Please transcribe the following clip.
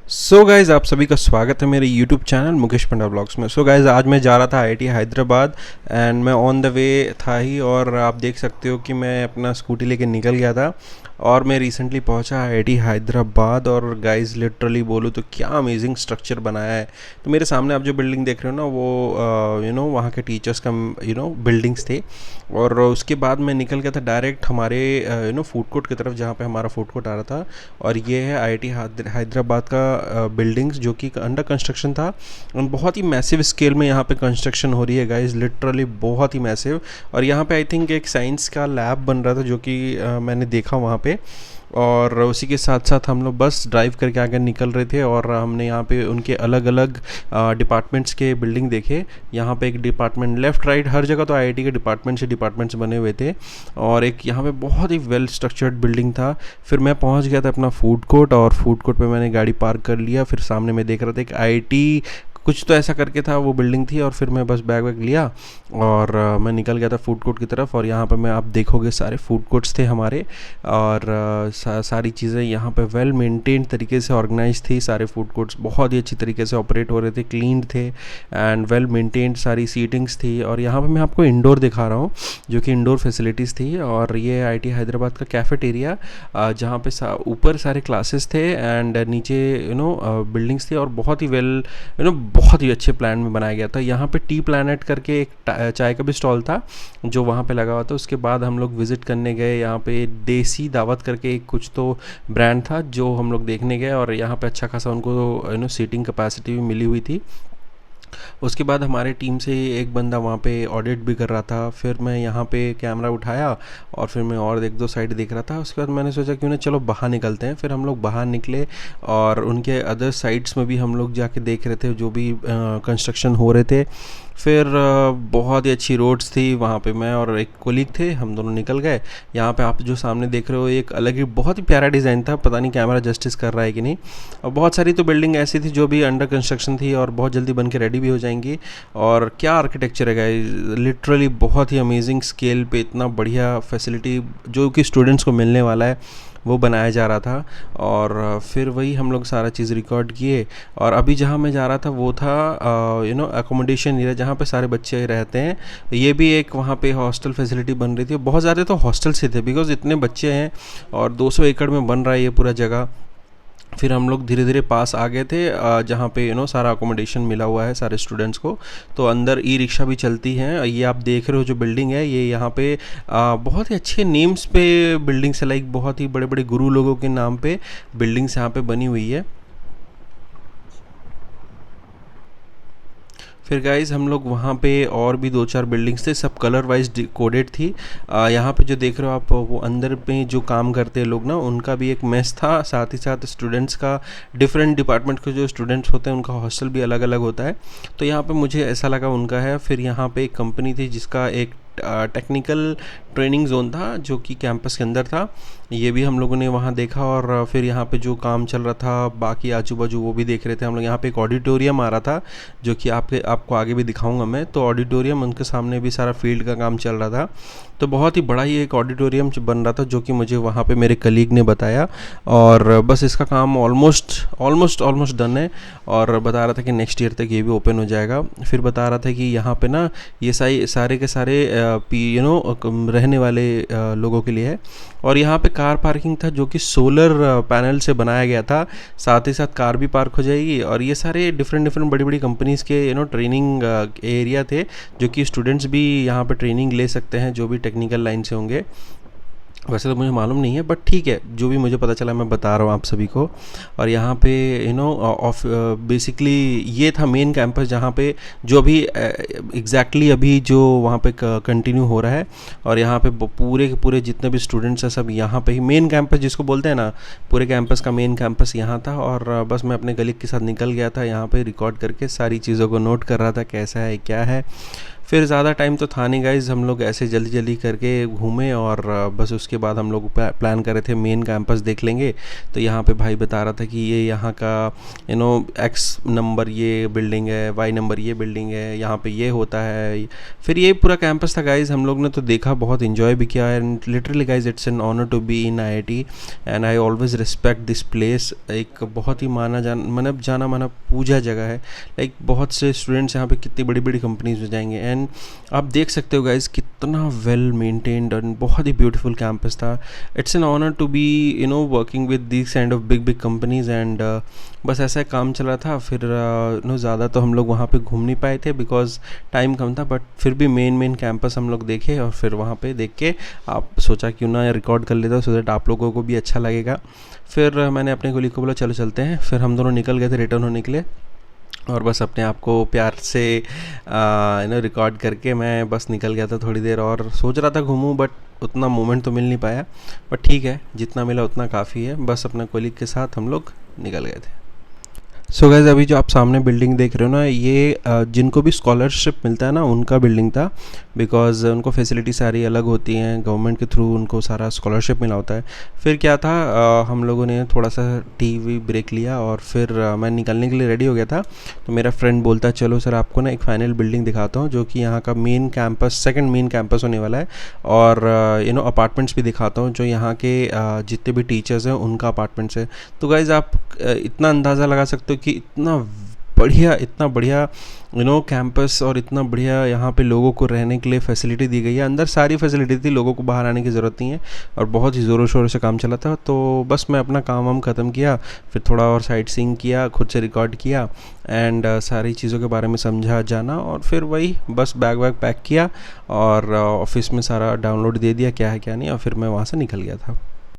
So guys, आप सभी का स्वागत है मेरे यूट्यूब चैनल मुकेश पंडा ब्लॉग्स में। सो गाइज़, आज मैं जा रहा था आईआईटी हैदराबाद एंड मैं ऑन द वे था ही, और आप देख सकते हो कि मैं अपना स्कूटी लेके निकल गया था और मैं रिसेंटली पहुंचा आईआईटी हैदराबाद। और गाइज़ लिटरली बोलूँ तो क्या अमेजिंग स्ट्रक्चर बनाया है। तो मेरे सामने आप जो बिल्डिंग देख रहे हो ना, वो वहाँ के टीचर्स का बिल्डिंग्स थे। और उसके बाद मैं निकल गया था डायरेक्ट हमारे फूड कोर्ट की तरफ, जहाँ पे हमारा फूड कोर्ट आ रहा था। और ये है आईआईटी हैदराबाद का बिल्डिंग्स जो कि अंडर कंस्ट्रक्शन था। और बहुत ही मैसिव स्केल में यहाँ पे कंस्ट्रक्शन हो रही है गाइज, लिटरली बहुत ही मैसिव। और यहाँ पे आई थिंक एक साइंस का लैब बन रहा था, जो कि मैंने देखा वहाँ पे। और उसी के साथ साथ हम लोग बस ड्राइव करके आगे निकल रहे थे, और हमने यहाँ पे उनके अलग अलग डिपार्टमेंट्स के बिल्डिंग देखे। यहाँ पे एक डिपार्टमेंट लेफ़्ट राइट हर जगह तो आईआईटी के डिपार्टमेंट्स बने हुए थे, और एक यहाँ पे बहुत ही वेल स्ट्रक्चर्ड बिल्डिंग था। फिर मैं पहुँच गया था अपना फूड कोर्ट, और फूड कोर्ट पे मैंने गाड़ी पार्क कर लिया। फिर सामने मैं देख रहा था एक आईआईटी कुछ तो ऐसा करके था, वो बिल्डिंग थी। और फिर मैं बस बैग वैग लिया और मैं निकल गया था फूड कोर्ट की तरफ। और यहाँ पे मैं आप देखोगे सारे फूड कोर्ट्स थे हमारे, और सारी चीज़ें यहाँ पे वेल मेंटेन तरीके से ऑर्गेनाइज थी। सारे फूड कोर्ट्स बहुत ही अच्छी तरीके से ऑपरेट हो रहे थे, क्लीन थे एंड वेल मेंटेन्ड सारी सीटिंग्स थी। और यहाँ पे मैं आपको इंडोर दिखा रहा हूँ, जो कि इंडोर फैसिलिटीज़ थी। और ये आईआईटी हैदराबाद का कैफेटेरिया, जहाँ पे ऊपर सारे क्लासेस थे एंड नीचे बिल्डिंग्स थी, और बहुत ही वेल बहुत ही अच्छे प्लान में बनाया गया था। यहाँ पे टी प्लैनेट करके एक चाय का भी स्टॉल था जो वहाँ पे लगा हुआ था। उसके बाद हम लोग विज़िट करने गए यहाँ पे देसी दावत करके एक कुछ तो ब्रांड था, जो हम लोग देखने गए। और यहाँ पे अच्छा खासा उनको सीटिंग कैपेसिटी भी मिली हुई थी। उसके बाद हमारे टीम से एक बंदा वहाँ पे ऑडिट भी कर रहा था। फिर मैं यहाँ पे कैमरा उठाया और फिर मैं और एक दो साइड देख रहा था। उसके बाद मैंने सोचा क्यों ना चलो बाहर निकलते हैं। फिर हम लोग बाहर निकले और उनके अदर साइड्स में भी हम लोग जाके देख रहे थे जो भी कंस्ट्रक्शन हो रहे थे। फिर बहुत ही अच्छी रोड्स थी वहाँ पे। मैं और एक कोलीग थे, हम दोनों निकल गए। यहाँ पे आप जो सामने देख रहे हो एक अलग ही बहुत ही प्यारा डिज़ाइन था, पता नहीं कैमरा जस्टिस कर रहा है कि नहीं। और बहुत सारी तो बिल्डिंग ऐसी थी जो भी अंडर कंस्ट्रक्शन थी और बहुत जल्दी बन के रेडी भी हो जाएंगी। और क्या आर्किटेक्चर है गाइस, लिटरली बहुत ही अमेजिंग स्केल पे इतना बढ़िया फैसिलिटी जो कि स्टूडेंट्स को मिलने वाला है वो बनाया जा रहा था। और फिर वही हम लोग सारा चीज़ रिकॉर्ड किए। और अभी जहाँ मैं जा रहा था वो था एकोमोडेशन एरिया, जहाँ पे सारे बच्चे रहते हैं। ये भी एक वहाँ पे हॉस्टल फैसिलिटी बन रही थी। बहुत ज़्यादा तो हॉस्टल से थे बिकॉज इतने बच्चे हैं, और 200 एकड़ में बन रहा है ये पूरा जगह। फिर हम लोग धीरे धीरे पास आ गए थे जहाँ पे सारा अकोमोडेशन मिला हुआ है सारे स्टूडेंट्स को। तो अंदर ई रिक्शा भी चलती हैं। ये आप देख रहे हो जो बिल्डिंग है, ये यहाँ पे बहुत ही अच्छे नेम्स पे बिल्डिंग्स है, लाइक बहुत ही बड़े बड़े गुरु लोगों के नाम पे बिल्डिंग्स यहाँ पे बनी हुई है। फिर गाइज हम लोग वहाँ पे और भी दो चार बिल्डिंग्स थे, सब कलर वाइज कोडेड थी। यहाँ पे जो देख रहे हो आप, वो अंदर में जो काम करते हैं लोग ना, उनका भी एक मेस था। साथ ही साथ स्टूडेंट्स का, डिफरेंट डिपार्टमेंट के जो स्टूडेंट्स होते हैं उनका हॉस्टल भी अलग अलग होता है। तो यहाँ पे मुझे ऐसा लगा उनका है। फिर यहाँ पे एक कंपनी थी जिसका एक टेक्निकल ट्रेनिंग जोन था जो कि कैंपस के अंदर था। ये भी हम लोगों ने वहाँ देखा। और फिर यहाँ पे जो काम चल रहा था बाकी आजू बाजू वो भी देख रहे थे हम लोग। यहाँ पे एक ऑडिटोरियम आ रहा था जो कि आपको आगे भी दिखाऊंगा मैं। तो ऑडिटोरियम, उनके सामने भी सारा फील्ड का काम चल रहा था। तो बहुत ही बड़ा ही एक ऑडिटोरियम बन रहा था जो कि मुझे वहाँ पे मेरे कलीग ने बताया। और बस इसका काम ऑलमोस्ट डन है, और बता रहा था कि नेक्स्ट ईयर तक ये भी ओपन हो जाएगा। फिर बता रहा था कि यहाँ पे ना ये सारे के सारे रहने वाले लोगों के लिए है। और यहाँ पे कार पार्किंग था जो कि सोलर पैनल से बनाया गया था। साथ ही साथ कार भी पार्क हो जाएगी। और ये सारे डिफरेंट बड़ी बड़ी कंपनीज़ के ट्रेनिंग एरिया थे, जो कि स्टूडेंट्स भी यहाँ पे ट्रेनिंग ले सकते हैं जो भी टेक्निकल लाइन से होंगे। वैसे तो मुझे मालूम नहीं है, बट ठीक है, जो भी मुझे पता चला मैं बता रहा हूँ आप सभी को। और यहाँ पे बेसिकली ये था मेन कैंपस, जहाँ पे जो अभी एग्जैक्टली अभी जो वहाँ पे कंटिन्यू हो रहा है। और यहाँ पे पूरे के पूरे जितने भी स्टूडेंट्स हैं सब यहाँ पे ही, मेन कैंपस जिसको बोलते हैं ना, पूरे कैंपस का मेन कैंपस यहाँ था। और बस मैं अपने कलीग के साथ निकल गया था यहाँ पे, रिकॉर्ड करके सारी चीज़ों को नोट कर रहा था कैसा है क्या है। फिर ज़्यादा टाइम तो था नहीं गाइज़, हम लोग ऐसे जल्दी जल्दी करके घूमे और बस उसके बाद हम लोग प्लान कर रहे थे मेन कैंपस देख लेंगे। तो यहाँ पे भाई बता रहा था कि ये यहाँ का एक्स नंबर ये बिल्डिंग है, वाई नंबर ये बिल्डिंग है, यहाँ पे ये होता है। फिर ये पूरा कैंपस था गाइज़, हम लोग ने तो देखा, बहुत इन्जॉय भी किया। And literally guys it's an honour to be in IIT and I always respect this place. एक बहुत ही जाना माना पूजा जगह है। लाइक बहुत से स्टूडेंट्स यहाँ पे कितनी बड़ी बड़ी कंपनीज में जाएंगे। एंड आप देख सकते हो गाइज कितना वेल मेंटेन्ड और बहुत ही ब्यूटीफुल कैंपस था। It's an honour to be working with this kind of big big companies. And बस ऐसा काम चला था। फिर ज़्यादा तो हम लोग वहाँ पे घूम नहीं पाए थे बिकॉज टाइम कम था, बट फिर भी मेन कैंपस हम लोग देखे। और फिर वहाँ पे देख के आप सोचा क्यों ना रिकॉर्ड कर लेता सो दैट आप लोगों को भी अच्छा लगेगा। फिर मैंने अपने कोलीग को बोला चलो चलते हैं। फिर हम दोनों निकल गए थे रिटर्न होने के लिए और बस अपने आप को प्यार से रिकॉर्ड करके मैं बस निकल गया था थोड़ी देर। और सोच रहा था घूमूं, बट उतना मोमेंट तो मिल नहीं पाया। बट ठीक है, जितना मिला उतना काफ़ी है। बस अपने कोलीग के साथ हम लोग निकल गए थे। सो गाइज अभी जो आप सामने बिल्डिंग देख रहे हो ना, ये जिनको भी स्कॉलरशिप मिलता है ना उनका बिल्डिंग था। बिकॉज उनको फैसिलिटी सारी अलग होती हैं, गवर्नमेंट के थ्रू उनको सारा स्कॉलरशिप मिला होता है। फिर क्या था, हम लोगों ने थोड़ा सा टीवी ब्रेक लिया और फिर मैं निकलने के लिए रेडी हो गया था। तो मेरा फ्रेंड बोलता चलो सर आपको ना एक फाइनल बिल्डिंग दिखाता हूँ जो कि यहाँ का main campus, second main campus होने वाला है। और अपार्टमेंट्स भी दिखाता हूँ जो यहाँ के जितने भी टीचर्स हैं उनका अपार्टमेंट्स है। तो गाइज आप इतना अंदाज़ा लगा सकते हो कि इतना बढ़िया कैंपस और इतना बढ़िया यहाँ पे लोगों को रहने के लिए फैसिलिटी दी गई है। अंदर सारी फैसिलिटी थी, लोगों को बाहर आने की ज़रूरत नहीं है। और बहुत ही ज़ोरों शोरों से काम चला था। तो बस मैं अपना काम वाम ख़त्म किया, फिर थोड़ा और साइट सीइंग किया, खुद से रिकॉर्ड किया एंड सारी चीज़ों के बारे में समझा जाना। और फिर वही बस बैग वैग पैक किया और ऑफिस में सारा डाउनलोड दे दिया क्या है क्या नहीं, और फिर मैं वहाँ से निकल गया था।